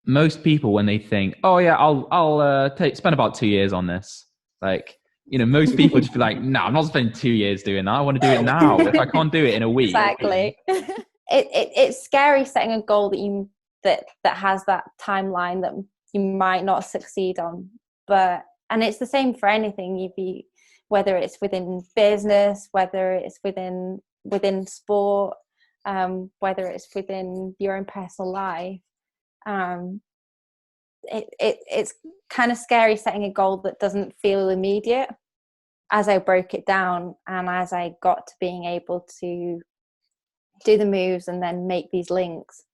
most people, when they think, "Oh yeah, I'll spend about 2 years on this," like, most people just be like, "No, I'm not spending 2 years doing that. I want to do it now. If I can't do it in a week." Exactly. It's scary setting a goal that has that timeline that you might not succeed on. And it's the same for anything. Whether it's within business, whether it's within sport, whether it's within your own personal life. It's kind of scary setting a goal that doesn't feel immediate. As I broke it down and as I got to being able to do the moves and then make these links,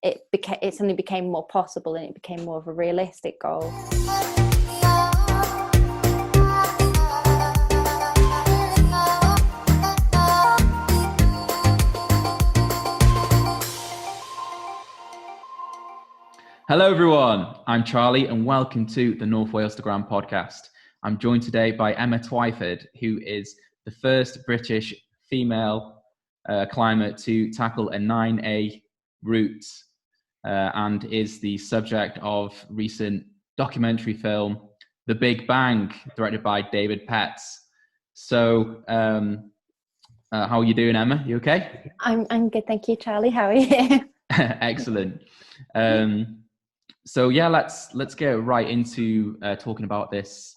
it suddenly became more possible, and it became more of a realistic goal. Hello, everyone. I'm Charlie, and welcome to the North Walestogram podcast. I'm joined today by Emma Twyford, who is the first British female climber to tackle a 9A route and is the subject of recent documentary film, The Big Bang, directed by David Petts. So, how are you doing, Emma? You okay? I'm good, thank you, Charlie. How are you? Excellent. So yeah, let's get right into talking about this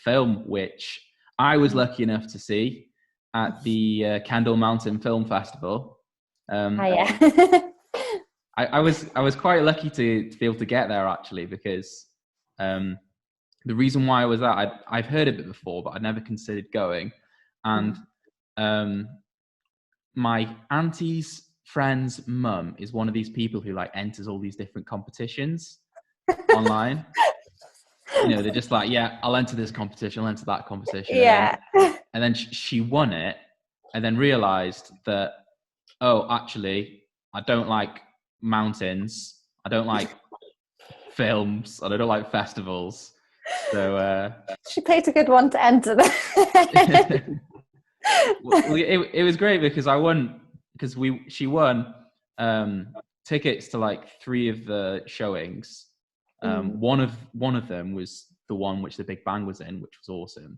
film, which I was lucky enough to see at the Kendall Mountain Film Festival. Yeah. I was quite lucky to be able to get there, actually, because the reason why I was that I've heard of it before, but I'd never considered going, and my auntie's friend's mum is one of these people who like enters all these different competitions online. They're just like, yeah, I'll enter this competition, I'll enter that competition. Yeah. And then she won it, and then realized that, oh, actually, I don't like mountains, I don't like films, and I don't like festivals. So she picked a good one to enter that. Well, it was great because I won, because she won tickets to like 3 of the showings. One of them was the one which the Big Bang was in, which was awesome.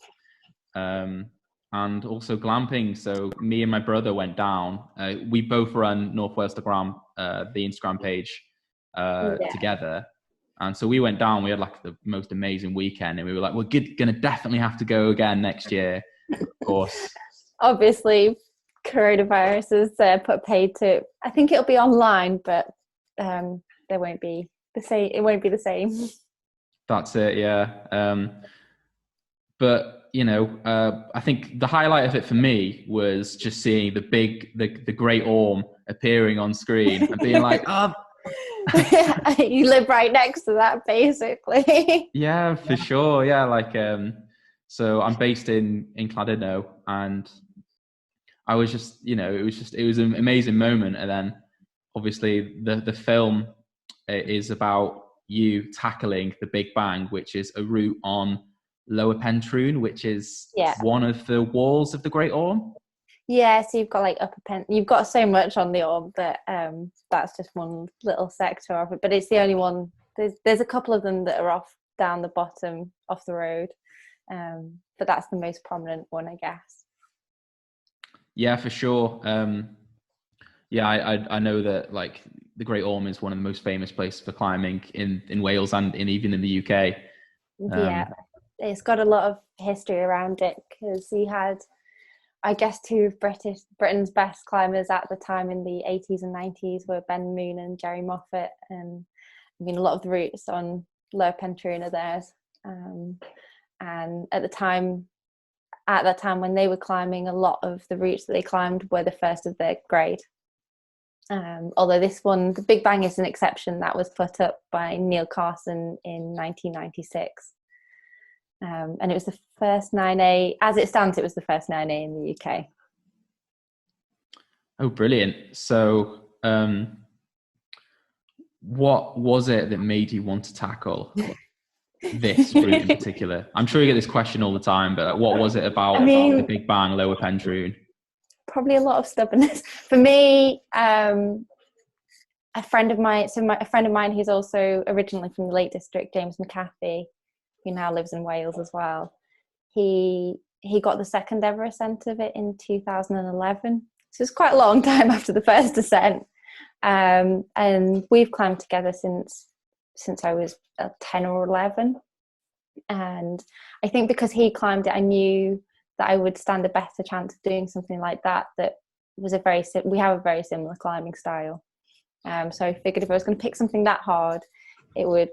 And also glamping. So me and my brother went down. We both run North Walestogram, the Instagram page, together. And so we went down. We had like the most amazing weekend, and we were like, we're gonna definitely have to go again next year, of course. Obviously, coronavirus has put paid to. I think it'll be online, but there won't be the same. It won't be the same. That's it, yeah. But I think the highlight of it for me was just seeing the Great Orme appearing on screen and being like, oh. You live right next to that, basically. Yeah, for sure. Yeah, like so I'm based in Llandudno, and I was just, it was an amazing moment. And then obviously the film is about you tackling the Big Bang, which is a route on Lower Pentroon, which is one of the walls of the Great Orme. Yeah, so you've got like you've got so much on the Orme that that's just one little sector of it, but it's the only one. There's a couple of them that are off down the bottom off the road, but that's the most prominent one, I guess. Yeah, for sure. Yeah, I know that like the Great Orme is one of the most famous places for climbing in Wales and even in the UK. Yeah, it's got a lot of history around it, because he had, I guess, 2 of Britain's best climbers at the time in the 80s and 90s were Ben Moon and Jerry Moffat. And I mean, a lot of the routes on Lower Pentroon are theirs. And at that time when they were climbing, a lot of the routes that they climbed were the first of their grade. Although this one, the Big Bang, is an exception that was put up by Neil Carson in 1996. And it was the first 9A, as it stands, it was the first 9A in the UK. Oh, brilliant. So what was it that made you want to tackle this route in particular? I'm sure you get this question all the time, but what was it about the Big Bang, Lower Pentroon? Probably a lot of stubbornness. For me, I a friend of mine, a friend of mine who's also originally from the Lake District, James McAfee, who now lives in Wales as well. He got the second ever ascent of it in 2011. So it's quite a long time after the first ascent. And we've climbed together since I was 10 or 11. And I think because he climbed it, I knew that I would stand a better chance of doing something like that. That was we have a very similar climbing style. So I figured if I was going to pick something that hard, it would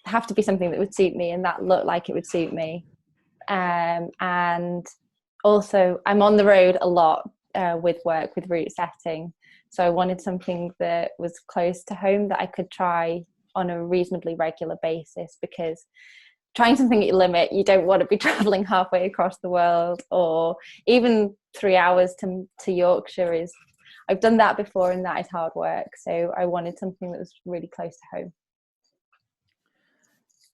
have to be something that would suit me and that looked like it would suit me. And also, I'm on the road a lot with work, with route setting. So I wanted something that was close to home that I could try on a reasonably regular basis, because trying something at your limit, you don't want to be traveling halfway across the world, or even 3 hours to Yorkshire I've done that before and that is hard work. So I wanted something that was really close to home.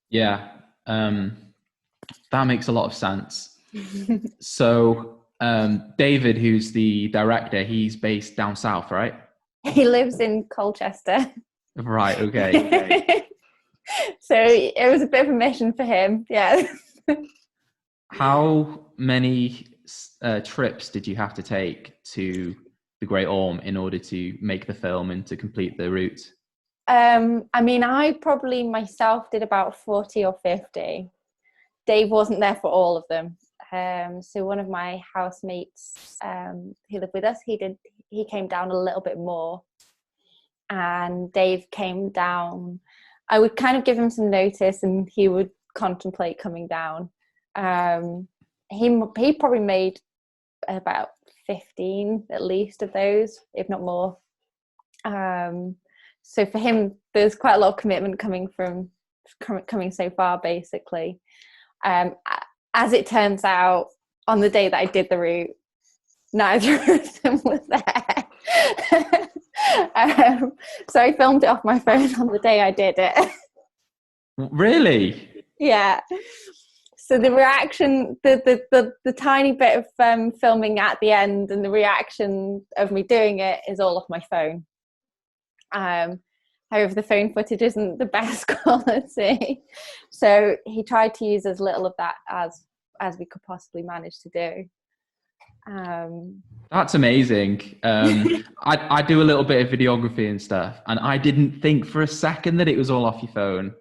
Yeah, that makes a lot of sense. So David, who's the director, he's based down south, right? He lives in Colchester. Right, okay. So it was a bit of a mission for him, yeah. How many trips did you have to take to the Great Orme in order to make the film and to complete the route? I mean, I probably myself did about 40 or 50. Dave wasn't there for all of them. So one of my housemates who lived with us, he came down a little bit more. And Dave came down. I would kind of give him some notice and he would contemplate coming down. He probably made about 15 at least of those, if not more. So for him, there's quite a lot of commitment coming so far, basically. As it turns out, on the day that I did the route, neither of them was there. So I filmed it off my phone on the day I did it. Really? Yeah. So the reaction, the tiny bit of filming at the end and the reaction of me doing it is all off my phone. However, the phone footage isn't the best quality. So he tried to use as little of that as we could possibly manage to do. That's amazing. I do a little bit of videography and stuff, and I didn't think for a second that it was all off your phone.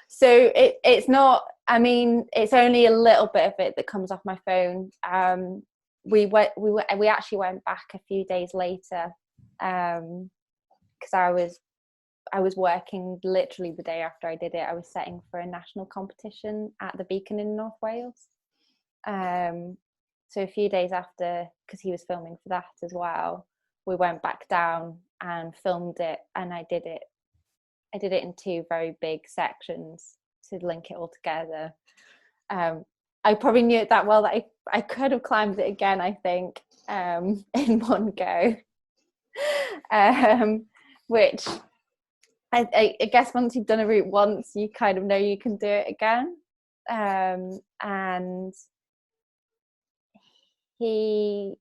So it's not, I mean, it's only a little bit of it that comes off my phone. We actually went back a few days later, because I was working literally the day after I did it. I was setting for a national competition at the Beacon in North Wales. So a few days after, because he was filming for that as well, we went back down and filmed it, and I did it in 2 very big sections to link it all together. I probably knew it that well that I could have climbed it again, I think, in one go. Which I guess once you've done a route once, you kind of know you can do it again. And he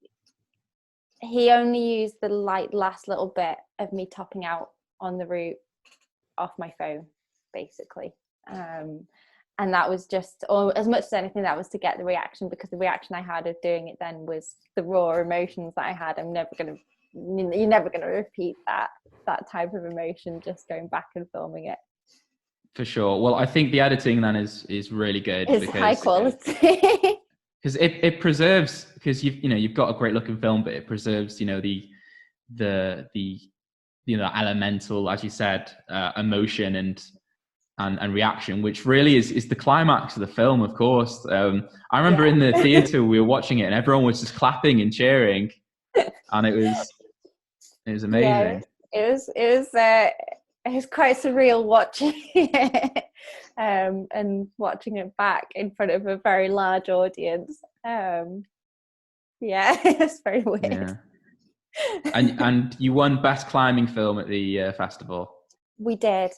only used the last little bit of me topping out on the route off my phone, basically. And that was just, or as much as anything, that was to get the reaction, because the reaction I had of doing it then was the raw emotions that I had. You're never going to repeat that type of emotion just going back and filming it. For sure. Well, I think the editing then is really good. It's high quality. Because it preserves, because you've got a great looking film, but it preserves the elemental, as you said, emotion and reaction, which really is the climax of the film, of course. I remember in the theatre we were watching it and everyone was just clapping and cheering, and it was amazing. Yeah, it was quite surreal watching it, and watching it back in front of a very large audience. It's very weird. Yeah. And you won Best Climbing Film at the festival. We did,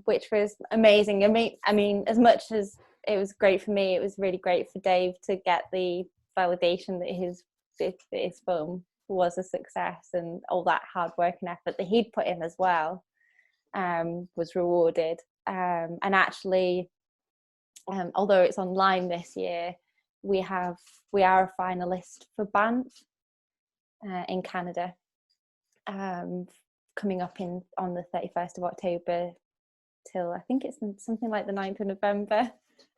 which was amazing. I mean, as much as it was great for me, it was really great for Dave to get the validation that his film was a success, and all that hard work and effort that he'd put in as well was rewarded. And actually, although it's online this year, we are a finalist for Banff in Canada, coming up on the 31st of October till I think it's something like the 9th of November.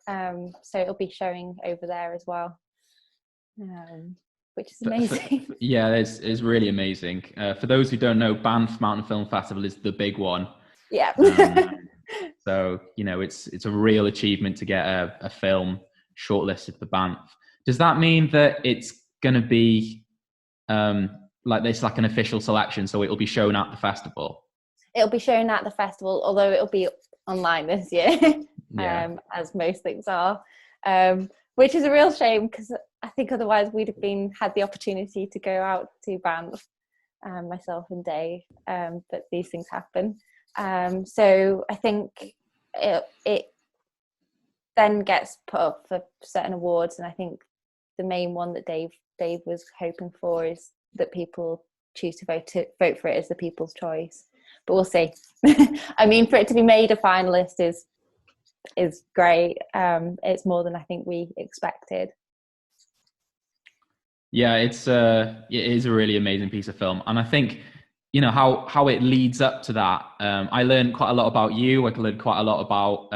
So it'll be showing over there as well, which is amazing. Yeah, it's really amazing. For those who don't know, Banff Mountain Film Festival is the big one. Yeah. So, you know, it's a real achievement to get a film shortlisted for Banff. Does that mean that it's going to be like this, like an official selection, so it'll be shown at the festival? It'll be shown at the festival, although it'll be online this year, as most things are, which is a real shame, because I think otherwise we'd have had the opportunity to go out to Banff, myself and Dave, but these things happen. So I think it then gets put up for certain awards, and I think the main one that Dave was hoping for is that people choose to vote for it as the people's choice. But we'll see. I mean, for it to be made a finalist is great. It's more than I think we expected. Yeah, it is a really amazing piece of film, and I think, you know, how it leads up to that. I learned quite a lot about you. I learned quite a lot about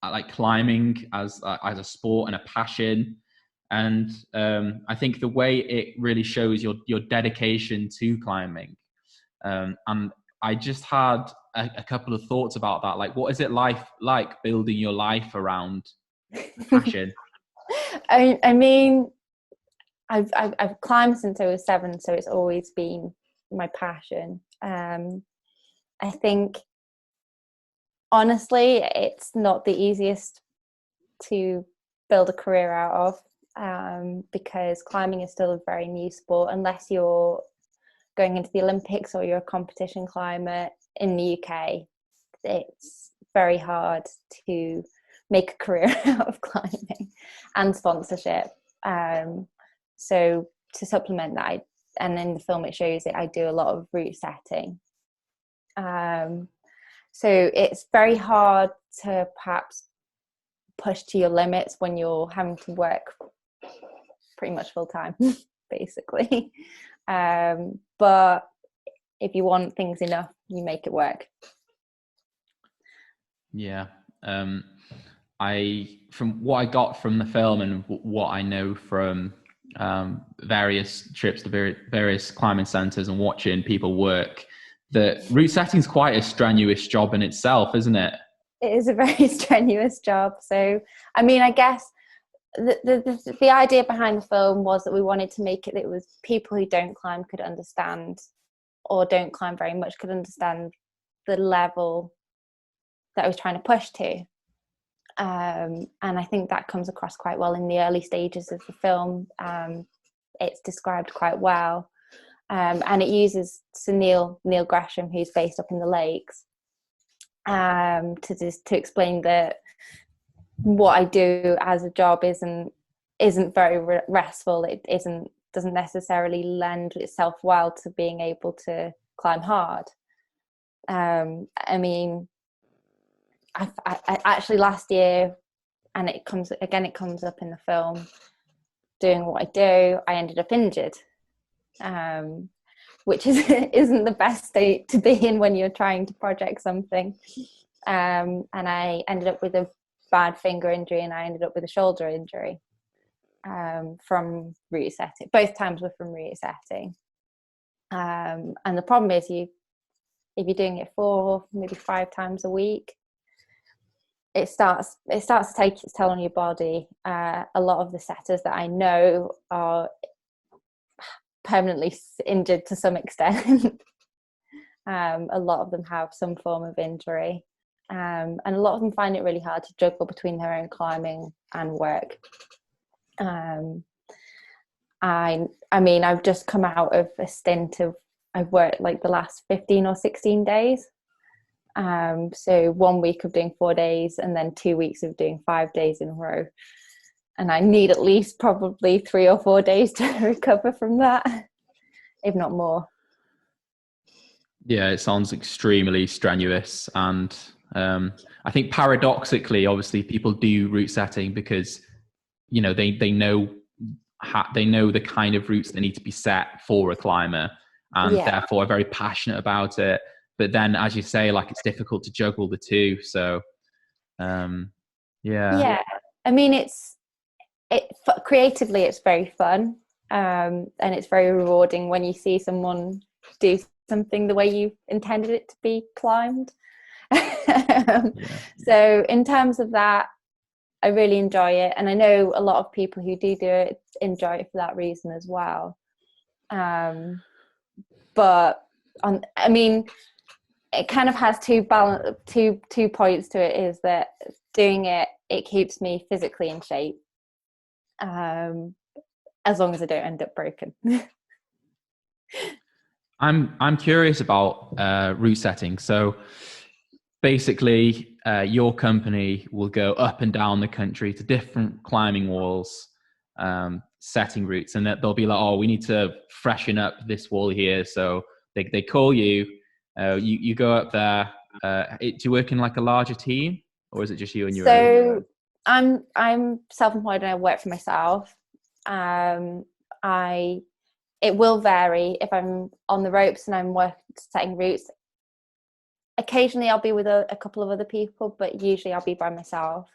like climbing as a sport and a passion, and I think the way it really shows your dedication to climbing. And I just had a couple of thoughts about that. Like, what is it like building your life around passion? I mean, I've climbed since I was 7, so it's always been my passion. I think, honestly, it's not the easiest to build a career out of, because climbing is still a very new sport. Unless you're going into the Olympics or you're a competition climber in the UK, it's very hard to make a career out of climbing and sponsorship. So to supplement that, and in the film it shows it, I do a lot of route setting. So it's very hard to perhaps push to your limits when you're having to work pretty much full time, basically. But if you want things enough, you make it work. Yeah. From what I got from the film and what I know from various trips to various climbing centers and watching people work, that route setting is quite a strenuous job in itself, isn't it? It is a very strenuous job. So, I mean, I guess the idea behind the film was that we wanted to make it that it was people who don't climb could understand, or don't climb very much, could understand the level that I was trying to push to. And I think that comes across quite well in the early stages of the film. It's described quite well. And it uses Neil Gresham, who's based up in the Lakes, to explain that what I do as a job isn't very restful. It doesn't necessarily lend itself well to being able to climb hard. I mean, I actually last year, and it comes up in the film, doing what I do, I ended up injured, which isn't the best state to be in when you're trying to project something. And I ended up with a bad finger injury, and I ended up with a shoulder injury from route setting. Both times were from route setting. And the problem is, if you're doing it 4, maybe 5 times a week, it starts to take its toll on your body. A lot of the setters that I know are permanently injured to some extent. A lot of them have some form of injury, and a lot of them find it really hard to juggle between their own climbing and work. I mean, I've just come out of a stint of, I've worked like the last 15 or 16 days. So 1 week of doing 4 days, and then 2 weeks of doing 5 days in a row. And I need at least probably 3 or 4 days to recover from that. if not more. Yeah, it sounds extremely strenuous, and I think paradoxically, obviously, people do route setting because they know they know the kind of routes that need to be set for a climber, and Yeah. therefore are very passionate about it. But then, as you say, like it's difficult to juggle the two. So, yeah. Yeah. I mean, creatively, it's very fun, and it's very rewarding when you see someone do something the way you intended it to be climbed. So in terms of that, I really enjoy it, and I know a lot of people who do it enjoy it for that reason as well. But I mean, it kind of has two points to it. Is that doing it keeps me physically in shape, as long as I don't end up broken. I'm curious about route setting. So basically, your company will go up and down the country to different climbing walls, setting routes, and that they'll be like, oh, we need to freshen up this wall here. So they call you, you go up there. Do you work in like a larger team, or is it just you and your own? So I'm self-employed and I work for myself. It will vary if I'm on the ropes and I'm setting routes. Occasionally I'll be with a couple of other people, but usually I'll be by myself.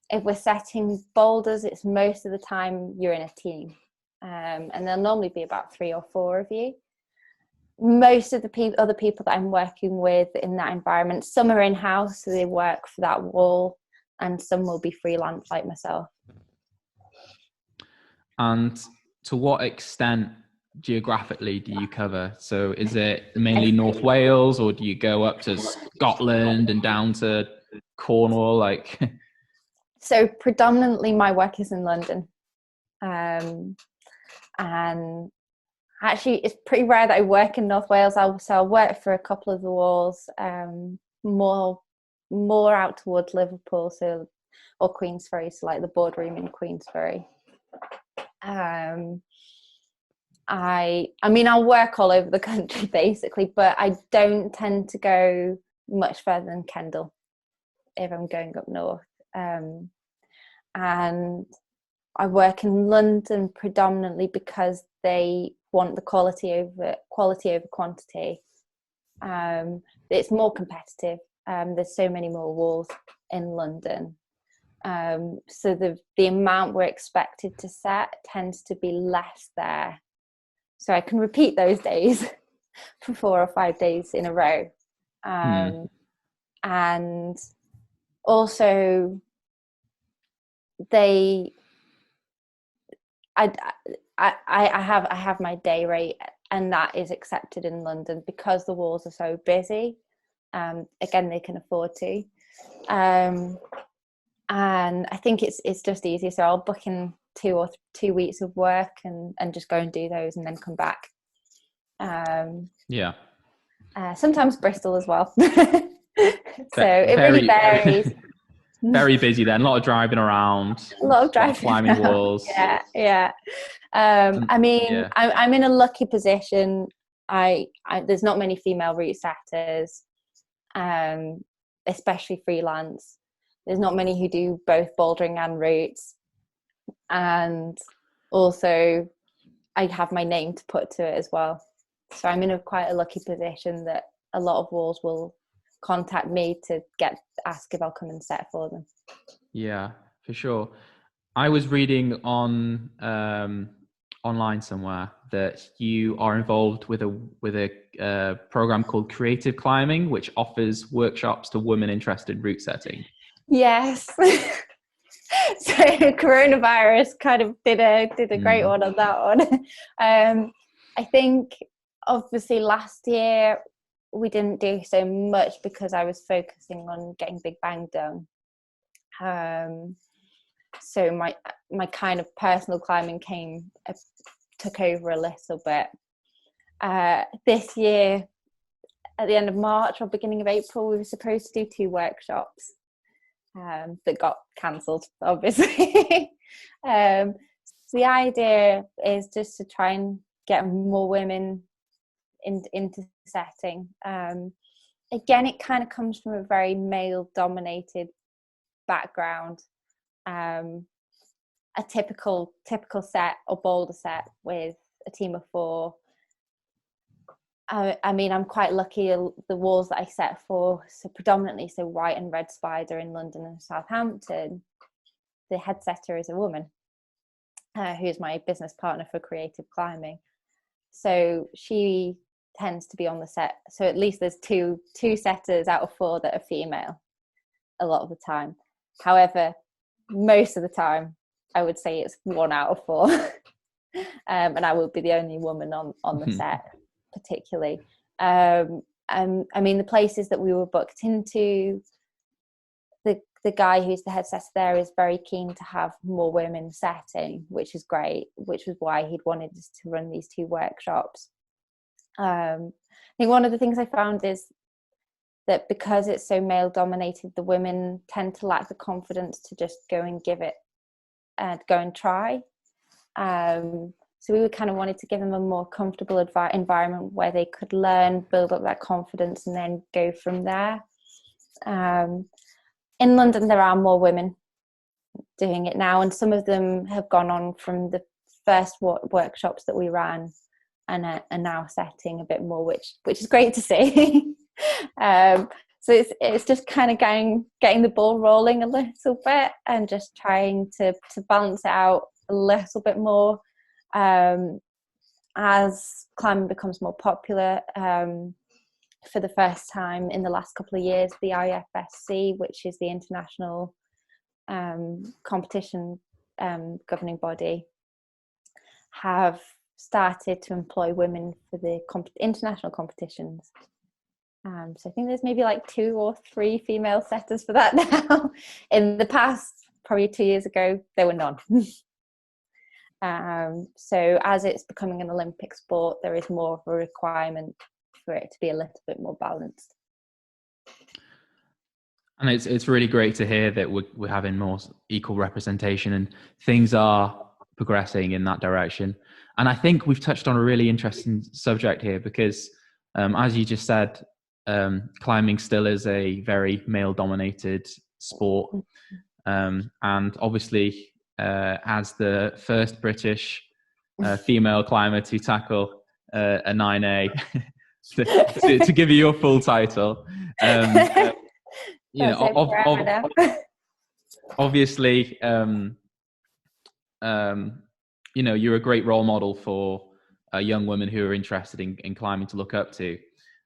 If we're setting boulders, it's most of the time you're in a team, and there'll normally be about 3 or 4 of you. Most of the other people that I'm working with in that environment, some are in-house, so they work for that wall, and some will be freelance like myself. And to what extent geographically do you cover? So is it mainly North Wales, or do you go up to Scotland and down to Cornwall? Like, so predominantly my work is in London, and actually it's pretty rare that I work in North Wales. I'll work for a couple of the walls, more out towards Liverpool, or Queensferry, so like the boardroom in Queensferry. I mean, I'll work all over the country basically, but I don't tend to go much further than Kendall if I'm going up north. And I work in London predominantly because they want the quality over quantity. It's more competitive. There's so many more walls in London. So the amount we're expected to set tends to be less there. So I can repeat those days for 4 or 5 days in a row. And also I have my day rate, and that is accepted in London because the walls are so busy. Again, they can afford to. And I think it's just easier. So I'll book in 2 weeks of work and just go and do those and then come back. Sometimes Bristol as well. So it really varies. Very busy then. A lot of driving around. A lot of driving, climbing around. Walls. Yeah. I mean, I'm in a lucky position. There's not many female route setters, especially freelance. There's not many who do both bouldering and routes, and also I have my name to put to it as well. So I'm in quite a lucky position that a lot of walls will contact me to ask if I'll come and set for them. Yeah, for sure. I was reading on online somewhere that you are involved with a program called Creative Climbing, which offers workshops to women interested in route setting. Yes. So coronavirus kind of did a great one on that one. I think obviously last year we didn't do so much because I was focusing on getting Big Bang done. So my kind of personal climbing took over a little bit. This year, at the end of March or beginning of April, we were supposed to do 2 workshops that got cancelled, obviously. So the idea is just to try and getting more women into setting. Again, it kind of comes from a very male dominated background. A typical set or boulder set with a team of 4. I mean, I'm quite lucky. The walls that I set for, so predominantly white and red spider in London and Southampton, the head setter is a woman, who's my business partner for creative climbing. So she tends to be on the set. So at least there's two setters out of 4 that are female a lot of the time. However, most of the time, I would say it's 1 out of 4. And I will be the only woman on the set, particularly. I mean, the places that we were booked into, the guy who's the head setter there is very keen to have more women setting, which is great, which was why he'd wanted us to run these 2 workshops. I think one of the things I found is that because it's so male dominated, the women tend to lack the confidence to just go and give it and go and try. So we kind of wanted to give them a more comfortable environment where they could learn, build up that confidence, and then go from there. In London, there are more women doing it now, and some of them have gone on from the first workshops that we ran and are now setting a bit more, which is great to see. So it's just kind of getting the ball rolling a little bit and just trying to balance it out a little bit more as climbing becomes more popular. For the first time in the last couple of years, the IFSC, which is the international competition governing body, have started to employ women for the international competitions. So I think there's maybe like 2 or 3 female setters for that now. In the past, probably 2 years ago, there were none. So as it's becoming an Olympic sport, there is more of a requirement for it to be a little bit more balanced. And it's really great to hear that we're having more equal representation and things are progressing in that direction. And I think we've touched on a really interesting subject here because, as you just said, climbing still is a very male-dominated sport. And obviously, as the first British female climber to tackle a 9A, to give you your full title, obviously, you're a great role model for young women who are interested in climbing to look up to.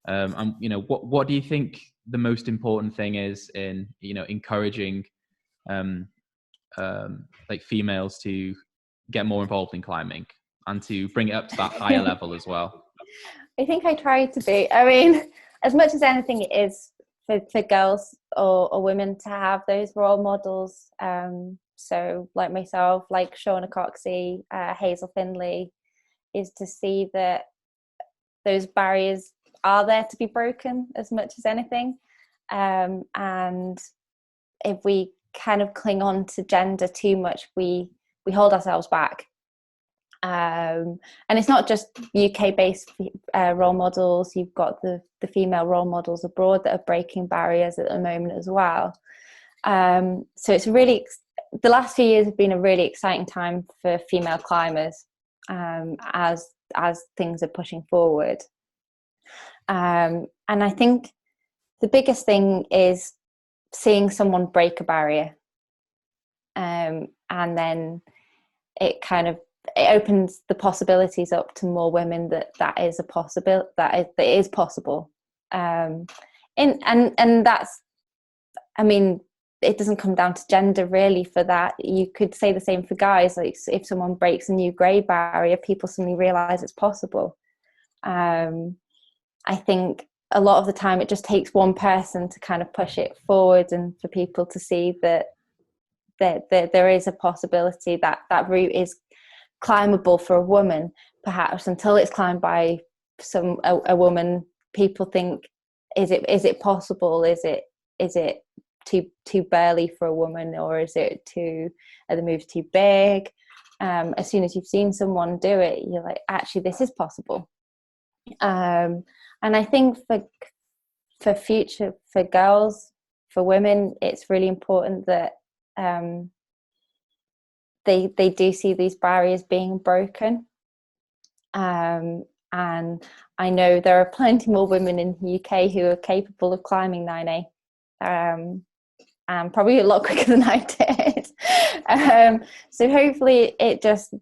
And what do you think the most important thing is in encouraging like females to get more involved in climbing and to bring it up to that higher level as well? I think I try to be. I mean, as much as anything, it is for girls or women to have those role models. So like myself, like Shauna Coxey, Hazel Finley, is to see that those barriers are there to be broken as much as anything. And if we kind of cling on to gender too much, we hold ourselves back. And it's not just UK based role models. You've got the female role models abroad that are breaking barriers at the moment as well. So it's really, the last few years have been a really exciting time for female climbers, as things are pushing forward. And I think the biggest thing is seeing someone break a barrier, and then it opens the possibilities up to more women that is a possibility, that is possible. And that's, I mean, it doesn't come down to gender really for that. You could say the same for guys. Like if someone breaks a new grade barrier, people suddenly realize it's possible. I think a lot of the time it just takes one person to kind of push it forward and for people to see that there is a possibility that route is climbable for a woman. Perhaps until it's climbed by a woman, people think, is it possible? Is it too burly for a woman, or are the moves too big? As soon as you've seen someone do it, you're like, actually, this is possible. And I think for future, for girls, for women, it's really important that they do see these barriers being broken. And I know there are plenty more women in the UK who are capable of climbing 9A, and probably a lot quicker than I did. So hopefully it just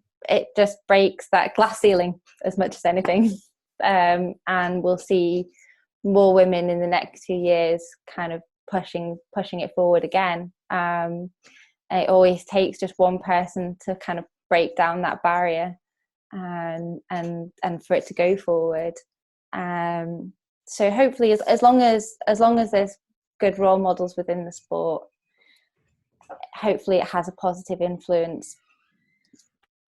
breaks that glass ceiling as much as anything, and we'll see more women in the next 2 years kind of pushing it forward again. It always takes just one person to kind of break down that barrier and for it to go forward. So hopefully as long as there's good role models within the sport, hopefully it has a positive influence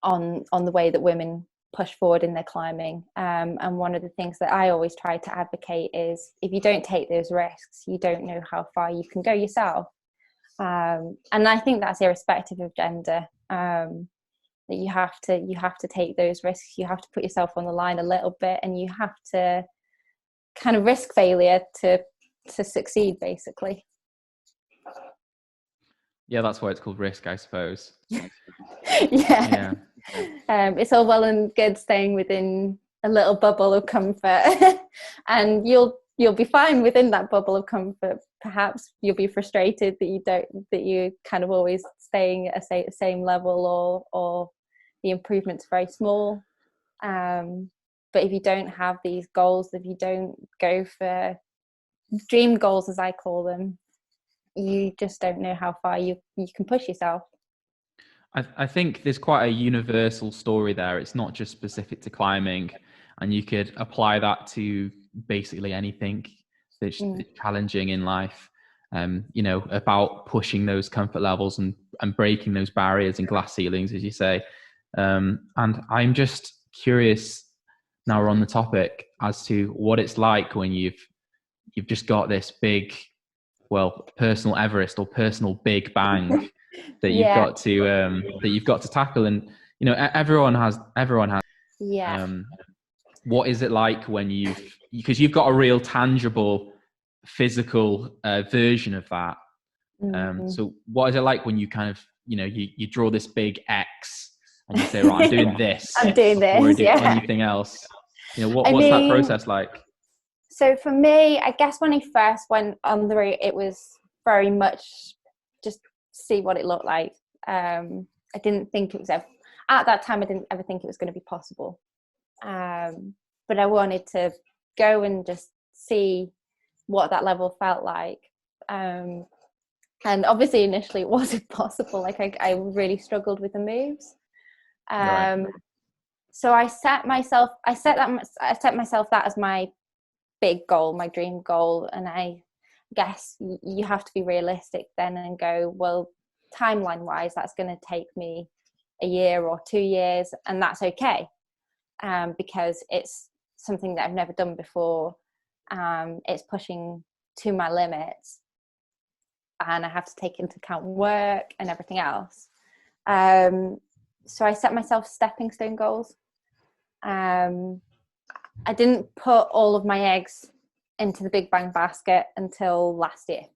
on the way that women push forward in their climbing. And one of the things that I always try to advocate is, if you don't take those risks, you don't know how far you can go yourself. And I think that's irrespective of gender, that you have to take those risks. You have to put yourself on the line a little bit, and you have to kind of risk failure to succeed, basically. Yeah, that's why it's called risk, I suppose. Yeah. It's all well and good staying within a little bubble of comfort, and you'll be fine within that bubble of comfort. Perhaps you'll be frustrated that you're kind of always staying at a same level, or the improvement's very small. But if you don't have these goals, if you don't go for dream goals, as I call them, you just don't know how far you can push yourself. I think there's quite a universal story there. It's not just specific to climbing, and you could apply that to basically anything that's challenging in life. About pushing those comfort levels and breaking those barriers and glass ceilings, as you say. And I'm just curious, now we're on the topic, as to what it's like when you've just got this big, personal Everest or personal Big Bang that you've got to tackle. And everyone has what is it like when because you've got a real tangible physical version of that. So what is it like when you kind of you draw this big X and you say, right, I'm doing this I'm doing this, or do anything else? What's that process like? So for me, I guess when I first went on the route, it was very much just see what it looked like. I didn't think it was at that time, I didn't ever think it was going to be possible. But I wanted to go and just see what that level felt like. And obviously initially it wasn't possible. Like I really struggled with the moves. Right. So I set myself that as my big goal, my dream goal. And I guess you have to be realistic then and go, well, timeline wise, that's going to take me a year or 2 years, and that's okay, because it's something that I've never done before. It's pushing to my limits, and I have to take into account work and everything else. So I set myself stepping stone goals. I didn't put all of my eggs into the Big Bang basket until last year.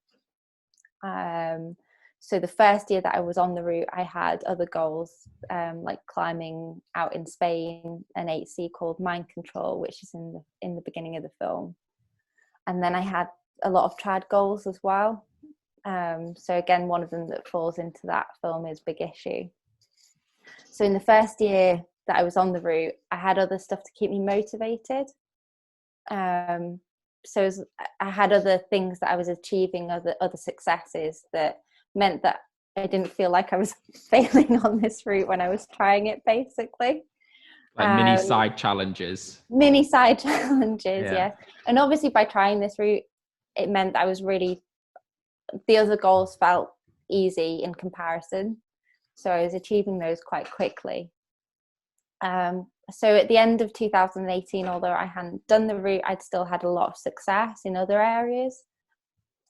So the first year that I was on the route, I had other goals, like climbing out in Spain, an 8C called Mind Control, which is in the beginning of the film. And then I had a lot of trad goals as well. So again, one of them that falls into that film is Big Issue. So in the first year that I was on the route, I had other stuff to keep me motivated. So I had other things that I was achieving, other successes that meant that I didn't feel like I was failing on this route when I was trying it, basically. Like mini side challenges. Yeah. And obviously by trying this route, it meant that I was the other goals felt easy in comparison. So I was achieving those quite quickly. So at the end of 2018, although I hadn't done the route, I'd still had a lot of success in other areas.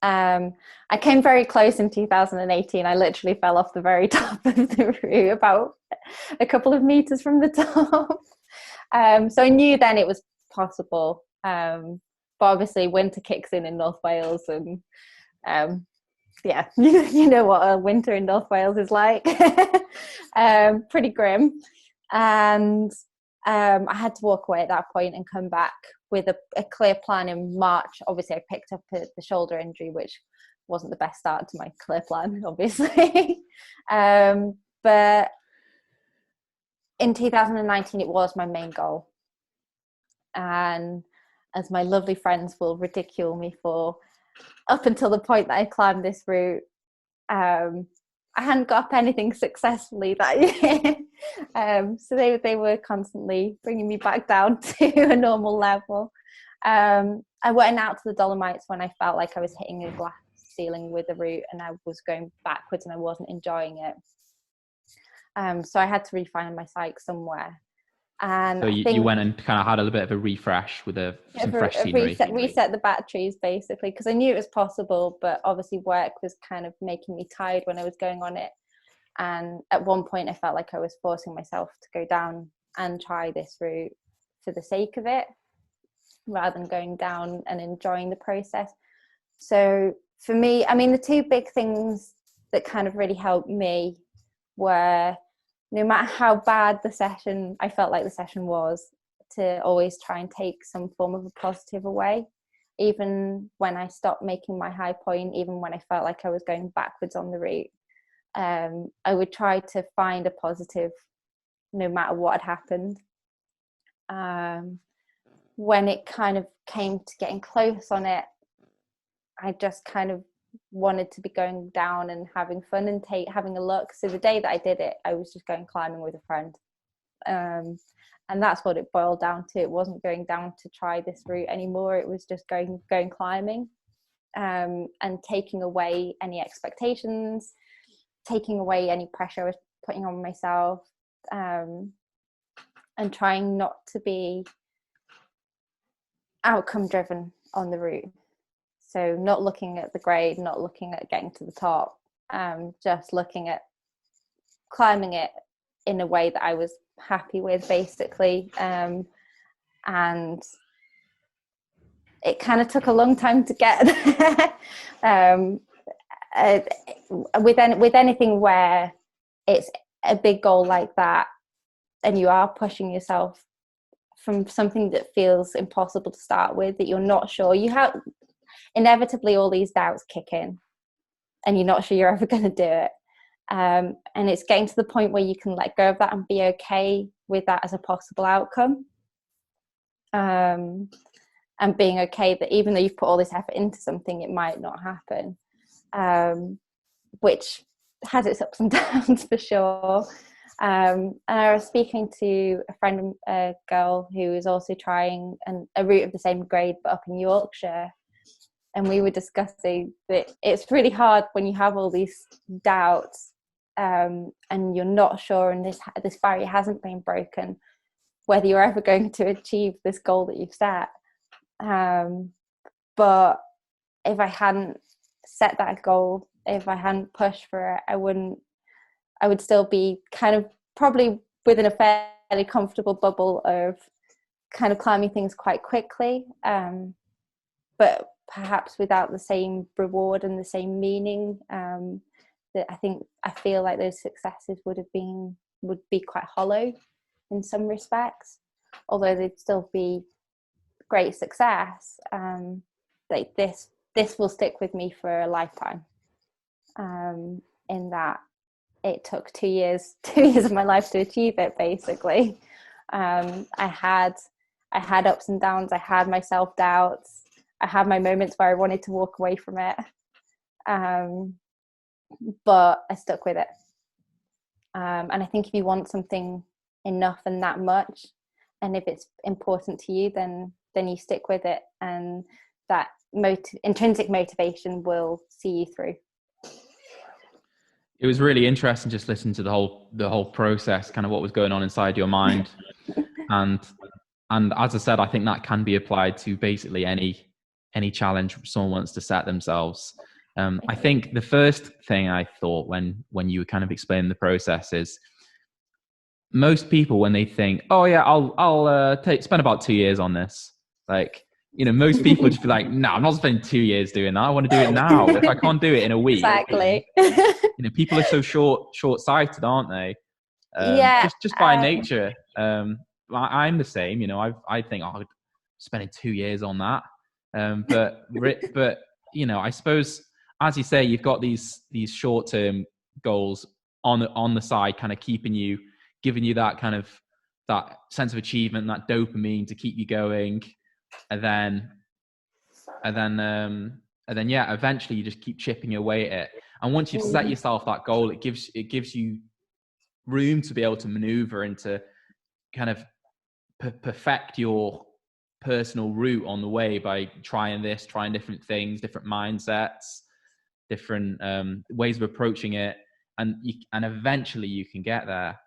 I came very close in 2018. I literally fell off the very top of the route about a couple of meters from the top. So I knew then it was possible. But obviously winter kicks in North Wales, and yeah, you know what a winter in North Wales is like. Pretty grim. And I had to walk away at that point and come back with a clear plan in March. Obviously, I picked up the shoulder injury, which wasn't the best start to my clear plan, obviously. But in 2019, it was my main goal. And as my lovely friends will ridicule me for, up until the point that I climbed this route, I hadn't got up anything successfully that year. So they were constantly bringing me back down to a normal level. I went out to the Dolomites when I felt like I was hitting a glass ceiling with the route and I was going backwards and I wasn't enjoying it. So I had to refine my psyche somewhere. And so you went and kind of had a little bit of a refresh with some fresh scenery. Reset the batteries, basically, because I knew it was possible, but obviously work was kind of making me tired when I was going on it. And at one point I felt like I was forcing myself to go down and try this route for the sake of it, rather than going down and enjoying the process. So for me, I mean, the two big things that kind of really helped me were, no matter how bad I felt like the session was, to always try and take some form of a positive away. Even when I stopped making my high point, even when I felt like I was going backwards on the route, I would try to find a positive no matter what had happened. When it kind of came to getting close on it, I just kind of wanted to be going down and having fun and having a look. So the day that I did it, I was just going climbing with a friend, and that's what it boiled down to. It wasn't going down to try this route anymore. It was just going climbing, and taking away any expectations, taking away any pressure I was putting on myself, and trying not to be outcome driven on the route. So not looking at the grade, not looking at getting to the top, just looking at climbing it in a way that I was happy with, basically. And it kind of took a long time to get there. With anything where it's a big goal like that, and you are pushing yourself from something that feels impossible to start with, that you're not sure, you have inevitably all these doubts kick in and you're not sure you're ever going to do it, and it's getting to the point where you can let go of that and be okay with that as a possible outcome, and being okay that even though you've put all this effort into something, it might not happen, which has its ups and downs for sure. And I was speaking to a friend, a girl who was also trying a route of the same grade but up in Yorkshire, and we were discussing that it's really hard when you have all these doubts, and you're not sure, and this barrier hasn't been broken, whether you're ever going to achieve this goal that you've set. But if I hadn't set that goal, if I hadn't pushed for it, I would still be kind of probably within a fairly comfortable bubble of kind of climbing things quite quickly, but perhaps without the same reward and the same meaning. That I feel like those successes would be quite hollow in some respects, although they'd still be great success. Like this will stick with me for a lifetime, in that it took 2 years of my life to achieve it, basically. I had ups and downs, I had my self-doubts, I had my moments where I wanted to walk away from it, but I stuck with it. And I think if you want something enough and that much, and if it's important to you, then you stick with it, and that intrinsic motivation will see you through. It was really interesting just listening to the whole process, kind of what was going on inside your mind. and as I said, I think that can be applied to basically any challenge someone wants to set themselves. I think the first thing I thought when you were kind of explaining the process is, most people, when they think, oh yeah, I'll spend about 2 years on this, like, most people just be like, no, I'm not spending 2 years doing that. I want to do it now. If I can't do it in a week, Exactly. people are so short-sighted, aren't they? Yeah. Just by nature. I'm the same. I think, oh, I'm spending 2 years on that. But I suppose, as you say, you've got these short-term goals on the side, kind of giving you that kind of that sense of achievement, that dopamine to keep you going, and then yeah, eventually you just keep chipping away at it. And once you've set yourself that goal, it gives you room to be able to maneuver and to kind of perfect your personal route on the way by trying different things, different mindsets, different ways of approaching it, and eventually you can get there.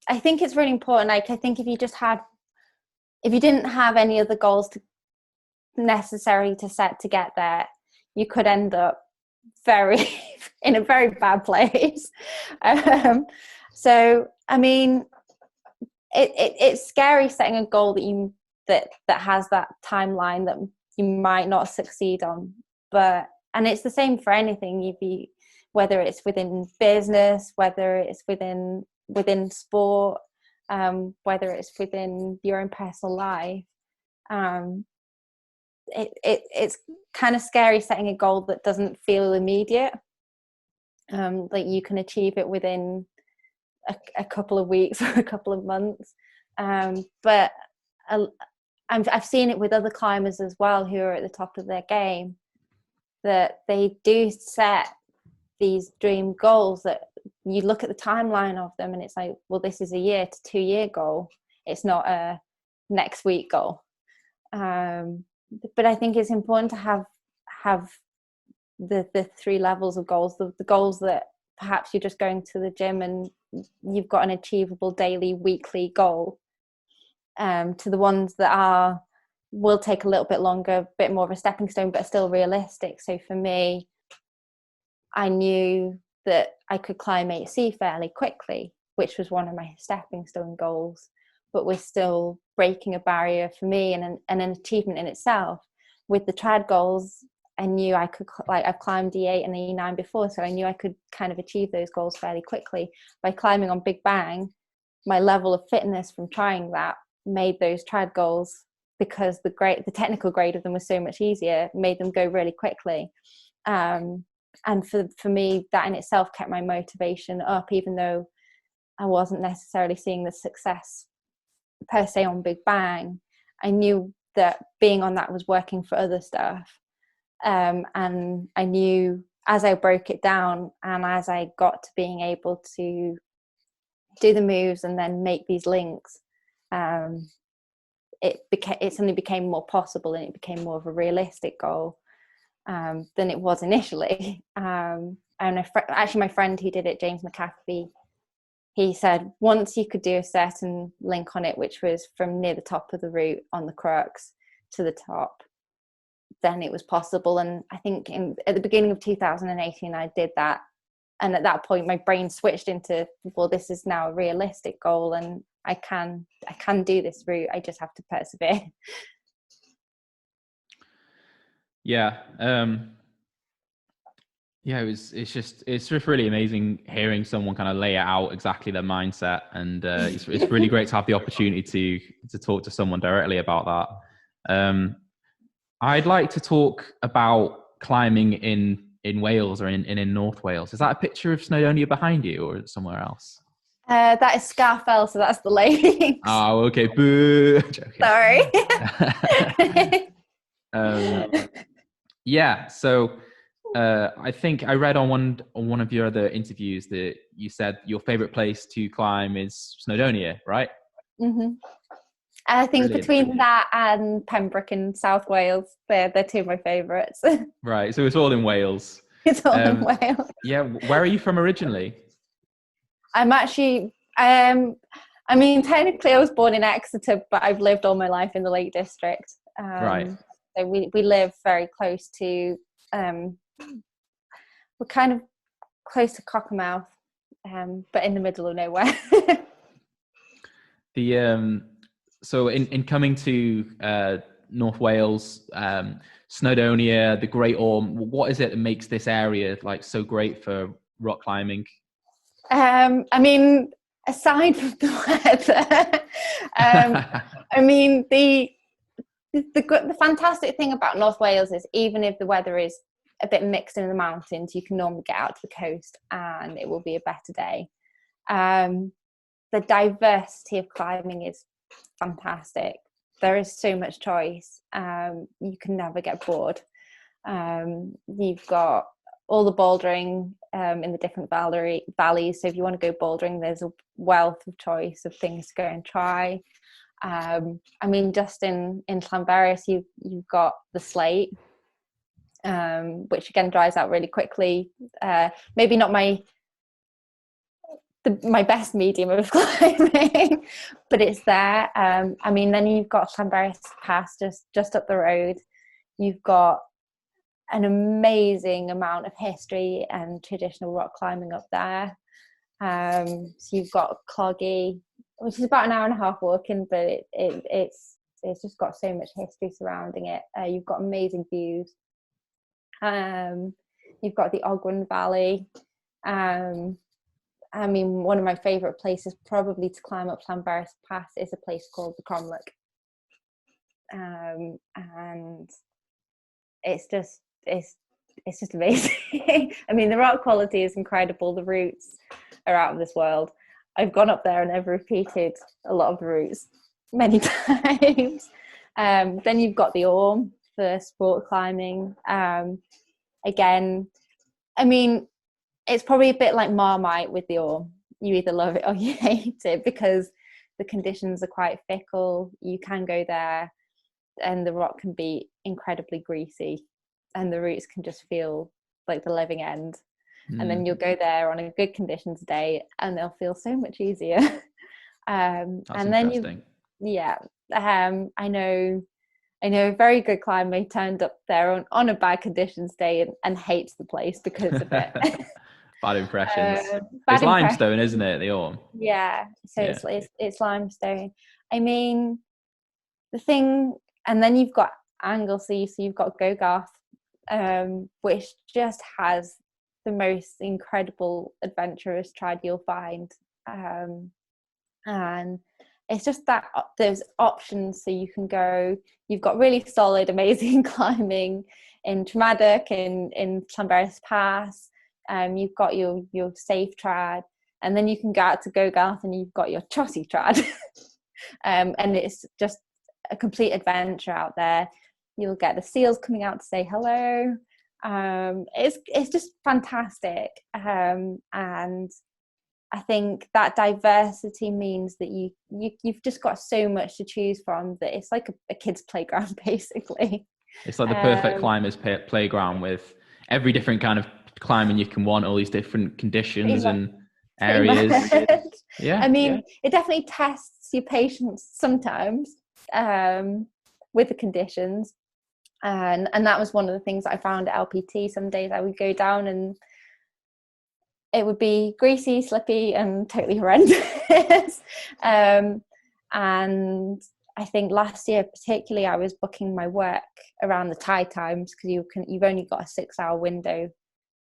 I think it's really important. Like, I think if you didn't have any other goals necessary to set to get there, you could end up in a very bad place. So I mean, it's scary setting a goal that has that timeline that you might not succeed on, and it's the same for anything. Whether it's within business, whether it's within sport, whether it's within your own personal life. It's kind of scary setting a goal that doesn't feel immediate. Like you can achieve it within a couple of weeks or a couple of months. But I've seen it with other climbers as well who are at the top of their game, that they do set these dream goals that you look at the timeline of them and it's like, well, this is a 1 to 2 year goal. It's not a next week goal. But I think it's important to have the 3 levels of goals, the goals that perhaps you're just going to the gym and you've got an achievable daily, weekly goal, to the ones that will take a little bit longer, a bit more of a stepping stone, but are still realistic. So for me, I knew that I could climb 8C fairly quickly, which was one of my stepping stone goals, but was still breaking a barrier for me and an achievement in itself. With the trad goals, I knew I could, I've climbed E8 and E9 before, so I knew I could kind of achieve those goals fairly quickly. By climbing on Big Bang, my level of fitness from trying that made those trad goals, because the technical grade of them was so much easier, made them go really quickly. And for me, that in itself kept my motivation up, even though I wasn't necessarily seeing the success per se on Big Bang. I knew that being on that was working for other stuff. And I knew as I broke it down and as I got to being able to do the moves and then make these links, it suddenly became more possible, and it became more of a realistic goal than it was initially. And actually my friend who did it, James McAfee, he said once you could do a certain link on it, which was from near the top of the route on the crux to the top, then it was possible. And I think at the beginning of 2018 I did that, and at that point my brain switched into, well, this is now a realistic goal and I can do this route, I just have to persevere. It's just really amazing hearing someone kind of lay it out exactly their mindset, and it's really great to have the opportunity to talk to someone directly about that. I'd like to talk about climbing in Wales, or in North Wales. Is that a picture of Snowdonia behind you, or somewhere else? That is Scarfell, so that's the lakes. Oh, okay. Boo. Sorry. Yeah. So I think I read on one of your other interviews that you said your favorite place to climb is Snowdonia, right? Mm-hmm. I think Brilliant. Between that and Pembroke in South Wales, they're two of my favourites. Right. So it's all in Wales. It's all in Wales. Yeah. Where are you from originally? I'm actually, I mean, technically I was born in Exeter, but I've lived all my life in the Lake District. Right. So we live very close to, we're kind of close to Cockermouth, but in the middle of nowhere. The so in coming to North Wales, Snowdonia, the Great Orme, what is it that makes this area like so great for rock climbing? I mean, aside from the weather, I mean, the fantastic thing about North Wales is even if the weather is a bit mixed in the mountains, you can normally get out to the coast and it will be a better day. The diversity of climbing is fantastic. There is so much choice. You can never get bored. You've got all the bouldering in the different valleys. So if you want to go bouldering, there's a wealth of choice of things to go and try. I mean, just in Llanberis, you've got the slate, which again dries out really quickly. Maybe not my best medium of climbing, but it's there. I mean, then you've got Llanberis Pass just up the road. You've got an amazing amount of history and traditional rock climbing up there. So you've got Cloggy, which is about an hour and a half walking, but it's just got so much history surrounding it. You've got amazing views. You've got the Ogwen Valley. I mean, one of my favourite places probably to climb up Llanberis Pass is a place called the Cromlech. And it's just amazing. I mean, the rock quality is incredible. The routes are out of this world. I've gone up there and I've repeated a lot of the routes many times. Then you've got the Orme for sport climbing. Again, I mean, it's probably a bit like Marmite with the Orme. You either love it or you hate it because the conditions are quite fickle. You can go there and the rock can be incredibly greasy and the routes can just feel like the living end. And then you'll go there on a good conditions day and they'll feel so much easier. That's and then I know a very good climber turned up there on a bad conditions day and hates the place because of it. Bad impressions. It's limestone, isn't it, the Orme? Yeah, so yeah. It's limestone. I mean, the thing, and then you've got Anglesey, so you've got Gogarth, which just has the most incredible adventurous trad you'll find, and it's just that there's options, so you can go. You've got really solid, amazing climbing in Tremadog, in Llanberis Pass. You've got your safe trad, and then you can go out to Gogarth and you've got your chossy trad. And it's just a complete adventure out there. You'll get the seals coming out to say hello. It's just fantastic. And I think that diversity means that you've just got so much to choose from that it's like a kid's playground, basically. It's like the perfect climbers playground with every different kind of climbing you can want, all these different conditions and areas. Yeah, I mean, it definitely tests your patience sometimes with the conditions, and that was one of the things that I found at LPT. Some days I would go down and it would be greasy, slippy, and totally horrendous. And I think last year particularly I was booking my work around the tide times because you've only got a 6-hour window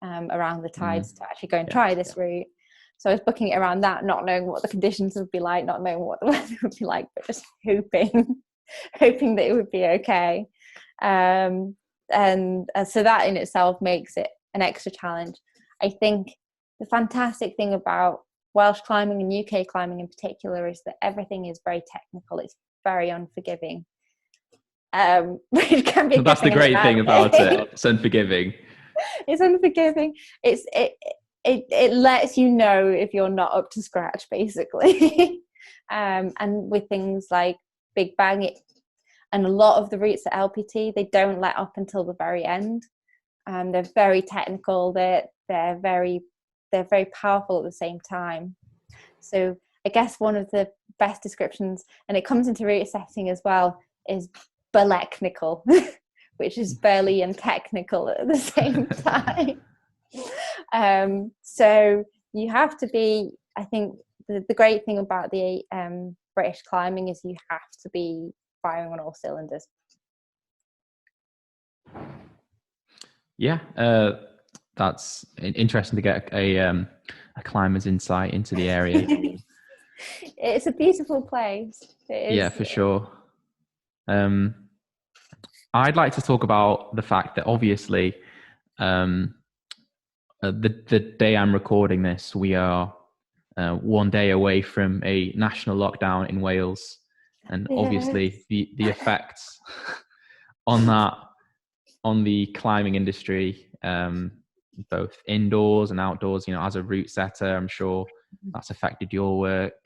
around the tides to actually go and try this route. So I was booking it around that, not knowing what the conditions would be like, not knowing what the weather would be like, but just hoping that it would be okay. And so that in itself makes it an extra challenge. I think the fantastic thing about Welsh climbing and UK climbing in particular is that everything is very technical. It's very unforgiving. Which can be that's the great thing about it. It's unforgiving. It's unforgiving. It lets you know if you're not up to scratch, basically. And with things like Big Bang, and a lot of the routes at LPT, they don't let up until the very end. They're very technical. They're very powerful at the same time. So I guess one of the best descriptions, and it comes into route assessing as well, is balechnical, which is burly and technical at the same time. So you have to be, I think the great thing about the British climbing is you have to be firing on all cylinders. Yeah, that's interesting to get a climber's insight into the area. It's a beautiful place. It is. Yeah, for sure. I'd like to talk about the fact that obviously the day I'm recording this, we are one day away from a national lockdown in Wales, and obviously the effects on the climbing industry, both indoors and outdoors. You know, as a route setter, I'm sure that's affected your work.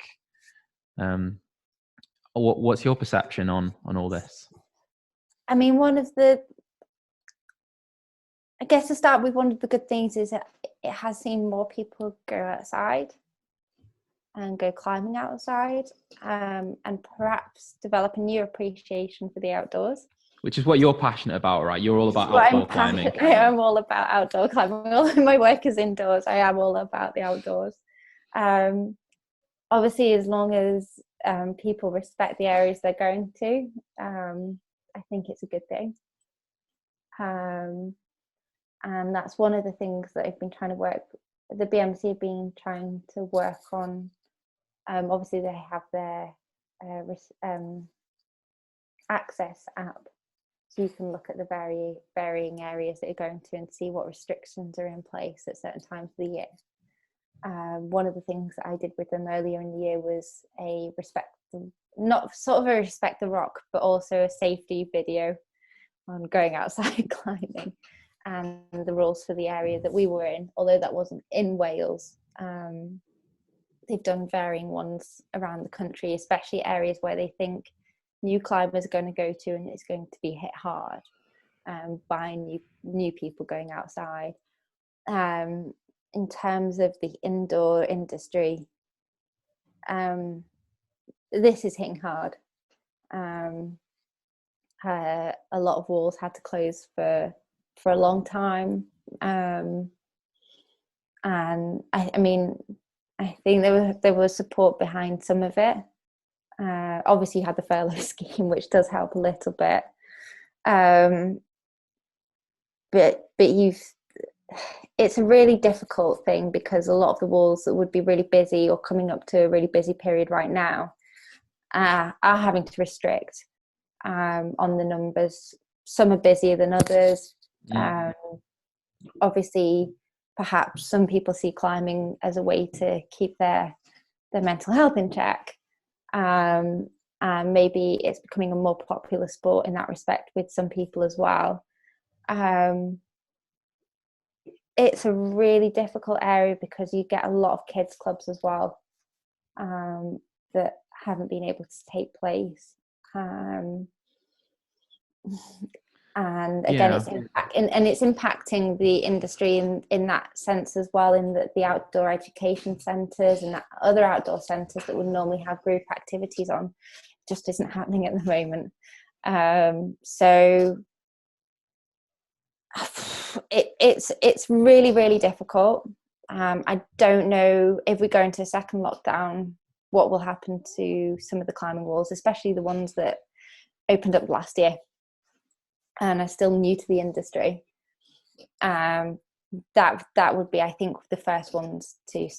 What's your perception on all this? I mean, I guess to start with, one of the good things is that it has seen more people go outside and go climbing outside, and perhaps develop a new appreciation for the outdoors. Which is what you're passionate about, right? You're all about outdoor climbing. I am all about outdoor climbing. All of my work is indoors. I am all about the outdoors. Obviously, as long as people respect the areas they're going to, I think it's a good thing. And that's one of the things that I've been trying to work. The BMC have been trying to work on. Obviously, they have their access app, so you can look at the varying areas that you're going to and see what restrictions are in place at certain times of the year. One of the things that I did with them earlier in the year was respect the rock, but also a safety video on going outside climbing and the rules for the area that we were in, although that wasn't in Wales. They've done varying ones around the country, especially areas where they think new climbers are going to go to and it's going to be hit hard by new people going outside. In terms of the indoor industry, this is hitting hard. A lot of walls had to close for a long time, and I mean, I think there was support behind some of it. Obviously, you had the furlough scheme, which does help a little bit, but it's a really difficult thing because a lot of the walls that would be really busy or coming up to a really busy period right now are having to restrict on the numbers. Some are busier than others. Obviously, perhaps some people see climbing as a way to keep their mental health in check, and maybe it's becoming a more popular sport in that respect with some people as well. It's a really difficult area because you get a lot of kids clubs as well that haven't been able to take place, and again, it's impacting the industry in that sense as well, in that the outdoor education centres and other outdoor centres that would normally have group activities on just isn't happening at the moment. So it's really, really difficult. I don't know if we go into a second lockdown what will happen to some of the climbing walls, especially the ones that opened up last year and are still new to the industry. That would be, I think, the first ones to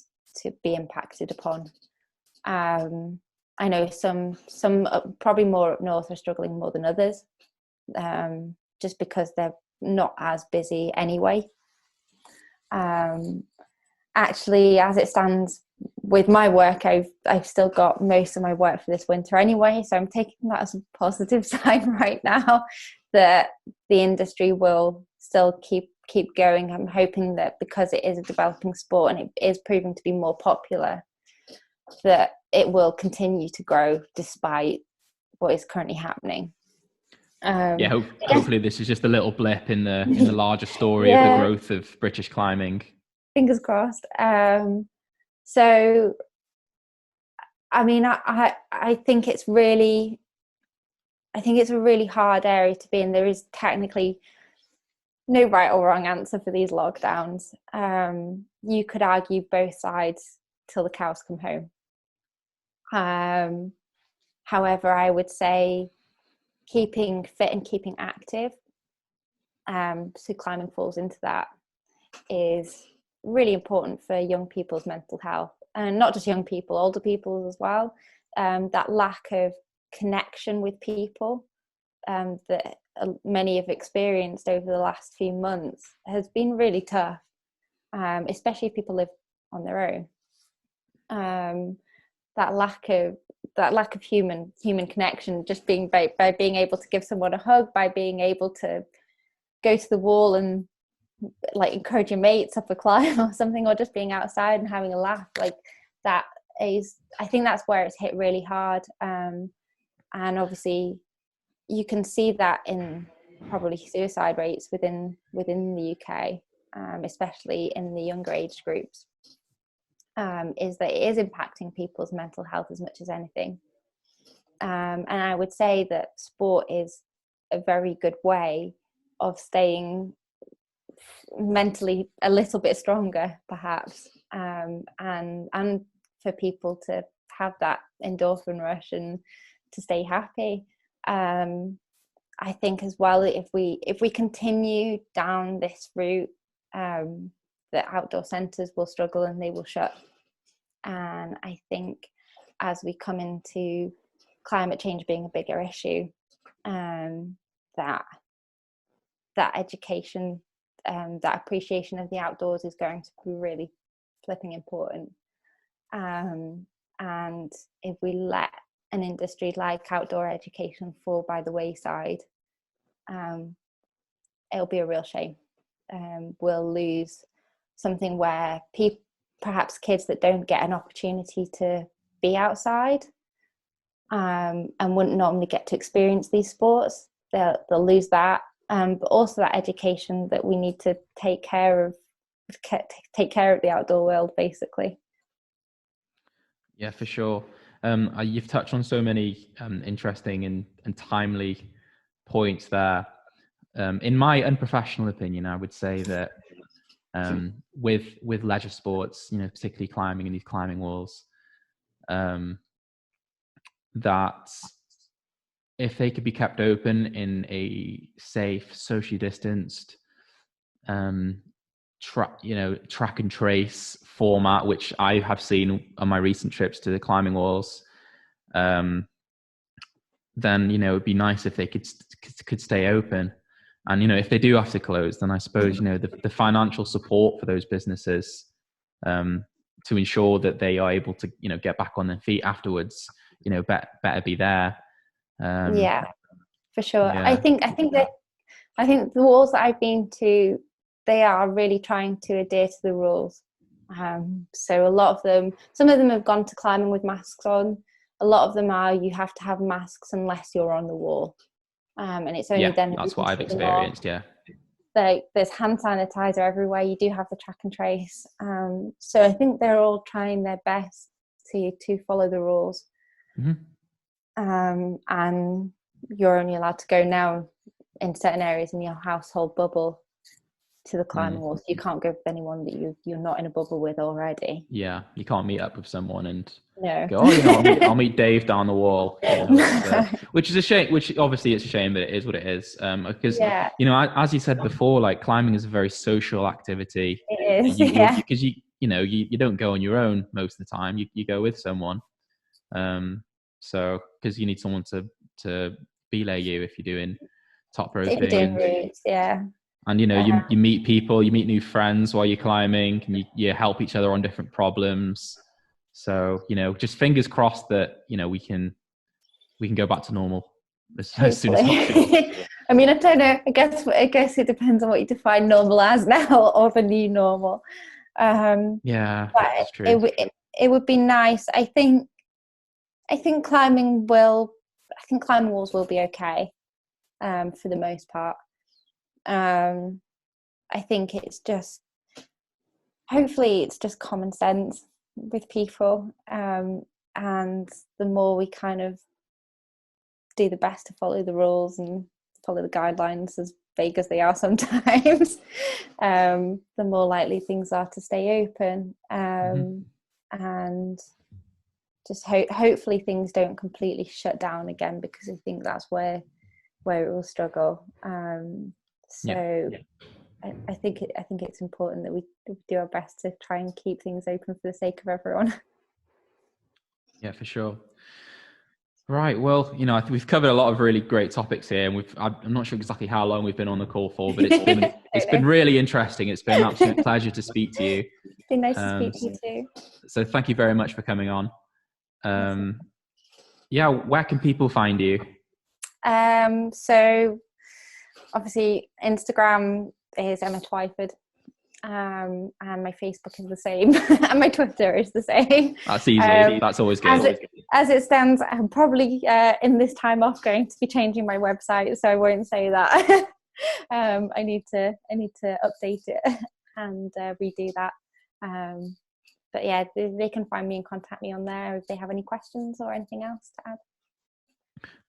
be impacted upon. I know some probably more up north are struggling more than others, just because they're not as busy anyway. Actually, as it stands with my work, I've still got most of my work for this winter anyway, so I'm taking that as a positive sign right now that the industry will still keep going. I'm hoping that because it is a developing sport and it is proving to be more popular, that it will continue to grow despite what is currently happening. Hopefully this is just a little blip in the larger story of the growth of British climbing. Fingers crossed. So I mean, I think it's a really hard area to be in. There is technically no right or wrong answer for these lockdowns. You could argue both sides till the cows come home. However, I would say keeping fit and keeping active, so climbing falls into that, is really important for young people's mental health, and not just young people, older people as well. That lack of connection with people that many have experienced over the last few months has been really tough, especially if people live on their own. That lack of human connection, just being by being able to give someone a hug, by being able to go to the wall and like encourage your mates up a climb or something, or just being outside and having a laugh, like that is, I think that's where it's hit really hard. And obviously you can see that in probably suicide rates within the UK, especially in the younger age groups, is that it is impacting people's mental health as much as anything. And I would say that sport is a very good way of staying mentally a little bit stronger, perhaps, and for people to have that endorphin rush and to stay happy. I think as well, if we continue down this route, the outdoor centres will struggle and they will shut. And I think as we come into climate change being a bigger issue, that education, that appreciation of the outdoors is going to be really flipping important. And if we let an industry like outdoor education fall by the wayside, it'll be a real shame. We'll lose something where perhaps kids that don't get an opportunity to be outside and wouldn't normally get to experience these sports, they'll lose that. But also that education that we need to take care of the outdoor world, basically. Yeah, for sure. You've touched on so many interesting and timely points there. In my unprofessional opinion, I would say that with leisure sports, particularly climbing and these climbing walls, that if they could be kept open in a safe, socially distanced, track and trace format, which I have seen on my recent trips to the climbing walls, then it'd be nice if they could stay open. And if they do have to close, then I suppose the financial support for those businesses to ensure that they are able to get back on their feet afterwards, better be there. Yeah, for sure. Yeah. I think the walls that I've been to, they are really trying to adhere to the rules. So a lot of them, some of them have gone to climbing with masks on. A lot of them are, you have to have masks unless you're on the wall. And it's only then. That's what I've experienced. Yeah. There's hand sanitizer everywhere. You do have the track and trace. So I think they're all trying their best to follow the rules. Mm-hmm. And you're only allowed to go now in certain areas in your household bubble to the climbing walls. You can't go with anyone that you're not in a bubble with already. Yeah, you can't meet up with someone and go, I'll meet Dave down the wall, which is a shame. Which obviously it's a shame, but it is what it is. Because as you said before, like climbing is a very social activity. It is, because you don't go on your own most of the time. You go with someone. So because you need someone to belay you if you're doing top roping. Routes, yeah. And you meet people, you meet new friends while you're climbing, and you help each other on different problems. So just fingers crossed that we can go back to normal as soon as possible. I mean, I don't know. I guess it depends on what you define normal as now, or the new normal. Yeah, that's true. It would be nice. I think climbing walls will be okay, for the most part. I think hopefully it's just common sense with people, and the more we kind of do the best to follow the rules and follow the guidelines, as vague as they are sometimes, the more likely things are to stay open, and just hopefully things don't completely shut down again, because I think that's where it will struggle. I think it's important that we do our best to try and keep things open for the sake of everyone. Yeah, for sure. Right. Well, you know, I think we've covered a lot of really great topics here, and I'm not sure exactly how long we've been on the call for, but it's been really interesting. It's been an absolute pleasure to speak to you. It's been nice to speak to you too. So thank you very much for coming on. Yeah, where can people find you? So obviously Instagram is Emma Twyford. And my Facebook is the same, and my Twitter is the same. That's easy. That's always good. As it stands, I'm probably in this time off going to be changing my website, so I won't say that. I need to update it and redo that. But yeah, they can find me and contact me on there if they have any questions or anything else to add.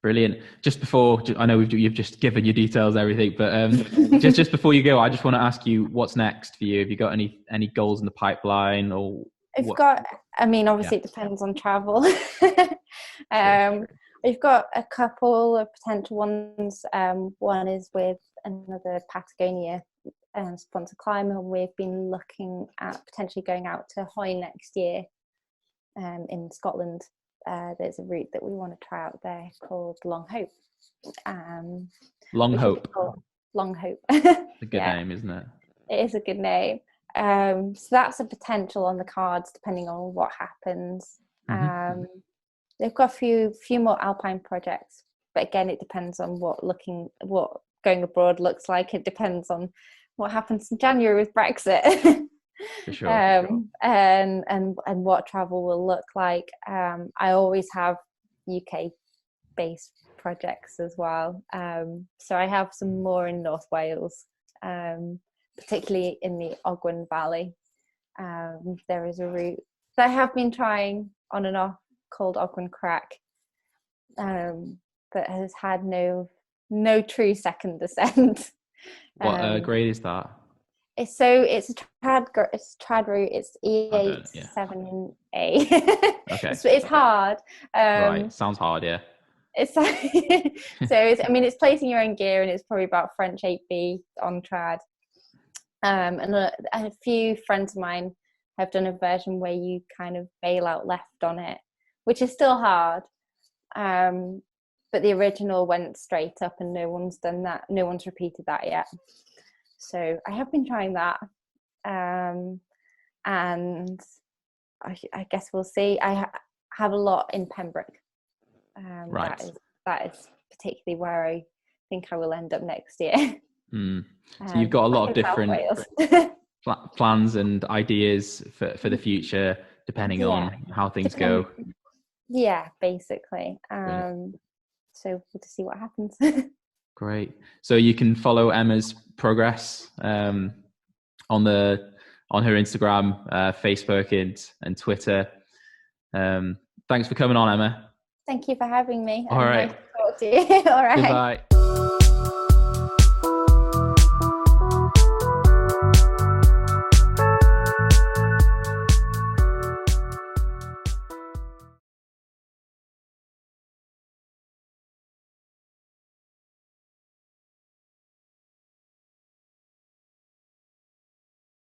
Brilliant. Just before, I know you've just given your details and everything, but just before you go, I just want to ask you, what's next for you? Have you got any goals in the pipeline, or? Obviously it depends on travel. We've got a couple of potential ones. One is with another Patagonia sponsor climber. We've been looking at potentially going out to Hoy next year in Scotland. There's a route that we want to try out there called Long Hope. Long Hope. Long Hope. It's a good name, isn't it? It is a good name. So that's a potential on the cards, depending on what happens. They've got a few more alpine projects, but again, it depends on what going abroad looks like. It depends on what happens in January with Brexit. For sure. And what travel will look like. I always have UK based projects as well. So I have some more in North Wales, particularly in the Ogwen Valley. There is a route that I have been trying on and off called Ogwen Crack, that has had no true second descent. What grade is that? It's a trad route. It's E87A. Okay. It's hard. Right. Sounds hard. Yeah. It's placing your own gear, and it's probably about French 8B on trad. And a few friends of mine have done a version where you kind of bail out left on it, which is still hard. But the original went straight up, and no one's done that. No one's repeated that yet. So I have been trying that, and I guess we'll see. I have a lot in Pembroke. Right. That is particularly where I think I will end up next year. So you've got a lot of different plans and ideas for the future, depending on how things go. Yeah, basically. So we'll just see what happens. Great. So you can follow Emma's progress on her Instagram, Facebook, and Twitter. Thanks for coming on, Emma. Thank you for having me. All right. Nice to talk to you. All right. Goodbye.